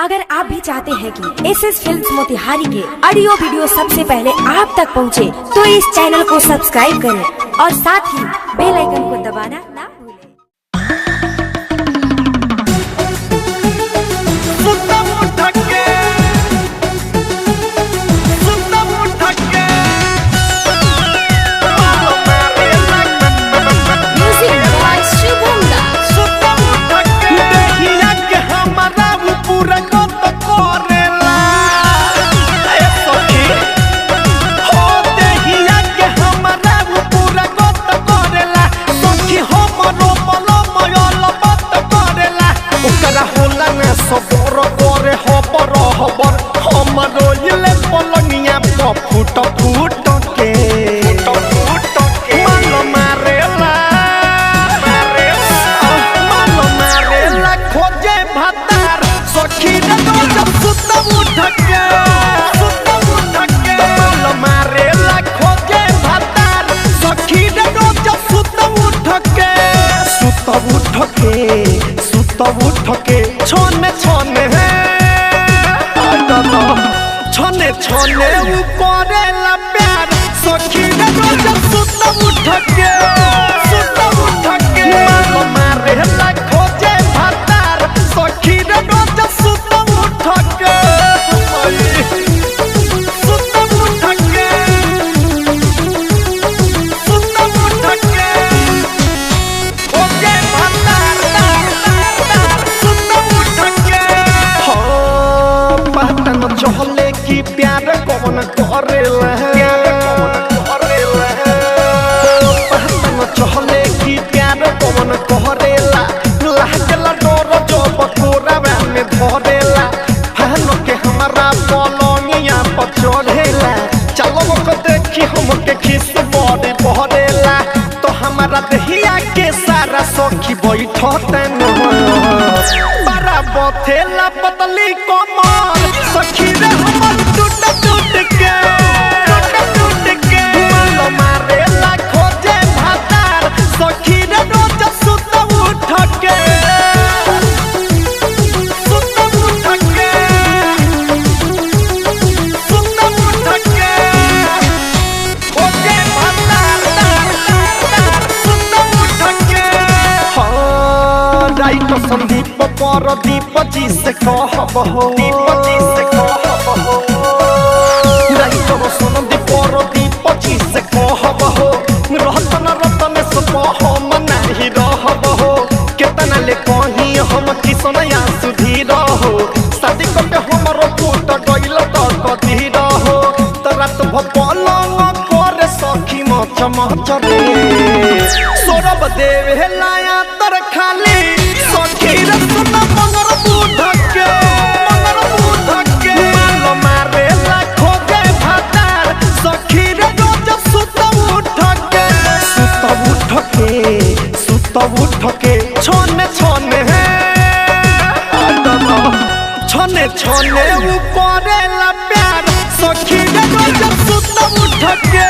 अगर आप भी चाहते हैं कि एसएस फिल्म्स मोतिहारी के ऑडियो वीडियो सबसे पहले आप तक पहुंचे, तो इस चैनल को सब्सक्राइब करें और साथ ही बेल आइकन को दबाना ना भूलें। छोने छोने छोने छोने ऊपरे ला प्यार सखी रे रोज सुत उठ के मालो मारे ला खोजे भातार सखी रे रोज सुत उठ के चहले की प्यार कौन करेला चहले की प्यार कौन करेला लागला डोर जो बकोरा में धरेला हन के हमारा पलंगिया पर चढ़ेला चलो को देखी हमके खिस बड़े बहरेला तो हमारा दहिया के सारा सखी बैठते न बड़ा बथेला पतली कमर सखी रे हमर टूट के मालो मारे ला खोजे भातार सखी रे रोज सुत उठ के खोजे भातार सुत उठ के हाँ राइट संदीप पर दीप जी से कहब हो केतना ले कहीं हम किसनया सुधी रहो शादी करके हमरो फूट गइल त कथी रहो त रात भपलंग करे सखी मच मच रे सोरब देवे लाया तर खाली सखी रे सुन मंगर बूढ़ के मालो मारे ला खोजे भातार सखी रे रोज सुत उठ के छोने छोने छोने छोने ऊपरे ला प्यार सखी रे रोज सुत उठ के